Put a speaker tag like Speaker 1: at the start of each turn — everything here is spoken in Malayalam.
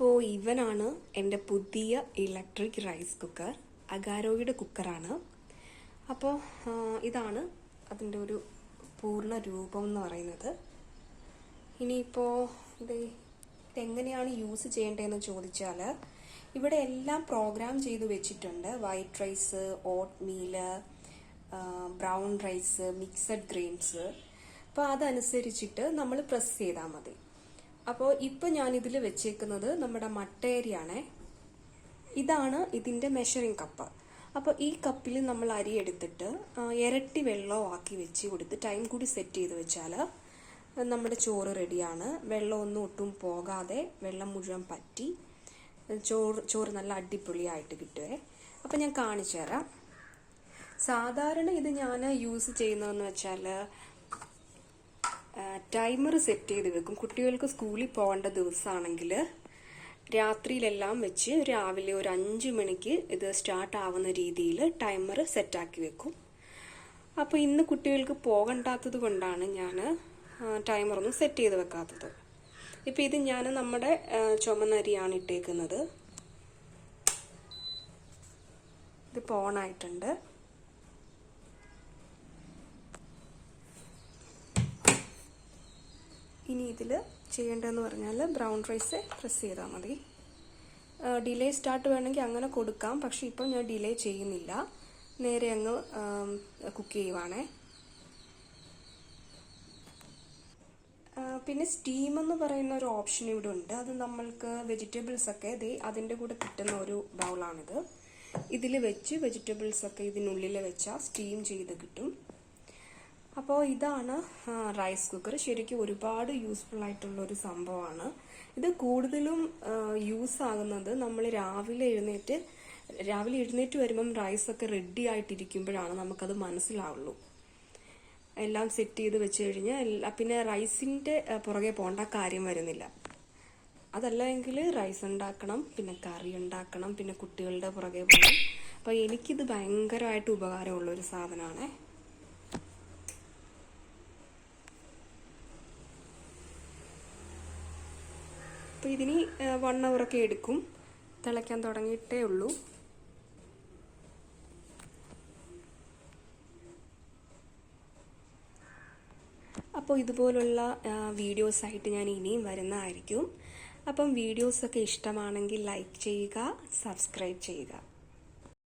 Speaker 1: അപ്പോൾ ഇവനാണ് എൻ്റെ പുതിയ ഇലക്ട്രിക് റൈസ് കുക്കർ. അഗാരോയുടെ കുക്കറാണ്. അപ്പോൾ ഇതാണ് അതിൻ്റെ ഒരു പൂർണ്ണ രൂപം എന്ന് പറയുന്നത്. ഇനിയിപ്പോൾ ഇതെങ്ങനെയാണ് യൂസ് ചെയ്യേണ്ടതെന്ന് ചോദിച്ചാൽ, ഇവിടെ എല്ലാം പ്രോഗ്രാം ചെയ്ത് വെച്ചിട്ടുണ്ട്. White rice, oatmeal, brown rice, mixed grains. അപ്പോൾ അതനുസരിച്ചിട്ട് നമ്മൾ പ്രസ് ചെയ്താൽ മതി. അപ്പോൾ ഇപ്പം ഞാനിതിൽ വെച്ചേക്കുന്നത് നമ്മുടെ മട്ടയരിയാണേ. ഇതാണ് ഇതിൻ്റെ മെഷറിംഗ് കപ്പ്. അപ്പോൾ ഈ കപ്പിൽ നമ്മൾ അരി എടുത്തിട്ട് ഇരട്ടി വെള്ളമാക്കി വെച്ച് കൊടുത്ത് ടൈം കൂടി സെറ്റ് ചെയ്ത് വെച്ചാൽ നമ്മുടെ ചോറ് റെഡിയാണ്. വെള്ളമൊന്നും ഒട്ടും പോകാതെ വെള്ളം മുഴുവൻ പറ്റി ചോറ് നല്ല അടിപൊളിയായിട്ട് കിട്ടുവേ. അപ്പം ഞാൻ കാണിച്ചു തരാം. സാധാരണ ഇത് ഞാൻ യൂസ് ചെയ്യുന്നതെന്ന് വെച്ചാൽ ടൈമർ സെറ്റ് ചെയ്ത് വെക്കും. കുട്ടികൾക്ക് സ്കൂളിൽ പോകേണ്ട ദിവസമാണെങ്കിൽ രാത്രിയിലെല്ലാം വെച്ച് രാവിലെ ഒരു 5 മണിക്ക് ഇത് സ്റ്റാർട്ട് ആവുന്ന രീതിയിൽ ടൈമർ സെറ്റാക്കി വെക്കും. അപ്പോൾ ഇന്ന് കുട്ടികൾക്ക് പോകണ്ടാത്തത് കൊണ്ടാണ് ഞാൻ ടൈമറൊന്നും സെറ്റ് ചെയ്ത് വെക്കാത്തത്. ഇപ്പം ഇത് ഞാൻ നമ്മുടെ ചുമന്നരിയാണ് ഇട്ടേക്കുന്നത്. ഇതിപ്പോൾ ഓണായിട്ടുണ്ട്. ഇനി ഇതിൽ ചെയ്യേണ്ടതെന്ന് പറഞ്ഞാൽ ബ്രൗൺ റൈസ് പ്രസ് ചെയ്താൽ മതി. ഡിലേ സ്റ്റാർട്ട് വേണമെങ്കിൽ അങ്ങനെ കൊടുക്കാം. പക്ഷെ ഇപ്പം ഞാൻ ഡിലേ ചെയ്യുന്നില്ല, നേരെ അങ്ങ് കുക്ക് ചെയ്യുവാണേ. പിന്നെ സ്റ്റീം എന്ന് പറയുന്ന ഒരു ഓപ്ഷൻ ഇവിടെ ഉണ്ട്. അത് നമ്മൾക്ക് വെജിറ്റബിൾസ് ഒക്കെ അതിൻ്റെ കൂടെ കിട്ടുന്ന ഒരു ബൗളാണിത്. ഇതിൽ വെച്ച് വെജിറ്റബിൾസ് ഒക്കെ ഇതിനുള്ളിൽ വെച്ചാൽ സ്റ്റീം ചെയ്ത് കിട്ടും. അപ്പോൾ ഇതാണ് റൈസ് കുക്കർ. ശരിക്കും ഒരുപാട് യൂസ്ഫുൾ ആയിട്ടുള്ള ഒരു സംഭവമാണ് ഇത്. കൂടുതലും യൂസ് ആകുന്നത് നമ്മൾ രാവിലെ എഴുന്നേറ്റ് വരുമ്പം റൈസൊക്കെ റെഡി ആയിട്ടിരിക്കുമ്പോഴാണ് നമുക്കത് മനസ്സിലാവുള്ളൂ. എല്ലാം സെറ്റ് ചെയ്ത് വെച്ച് കഴിഞ്ഞാൽ പിന്നെ റൈസിൻ്റെ പുറകെ പോകേണ്ട കാര്യം വരുന്നില്ല. അതല്ല എങ്കിൽ റൈസ് ഉണ്ടാക്കണം, പിന്നെ കറി ഉണ്ടാക്കണം, പിന്നെ കുട്ടികളുടെ പുറകെ പോകണം. അപ്പോൾ എനിക്കിത് ഭയങ്കരമായിട്ട് ഉപകാരമുള്ളൊരു സാധനമാണേ. അപ്പോൾ ഇതിന് 1 hour എടുക്കും. തിളയ്ക്കാൻ തുടങ്ങിയിട്ടേ ഉള്ളൂ. അപ്പോൾ ഇതുപോലുള്ള വീഡിയോസായിട്ട് ഞാൻ ഇനിയും വരുന്നതായിരിക്കും. അപ്പം വീഡിയോസൊക്കെ ഇഷ്ടമാണെങ്കിൽ ലൈക്ക് ചെയ്യുക, സബ്സ്ക്രൈബ് ചെയ്യുക.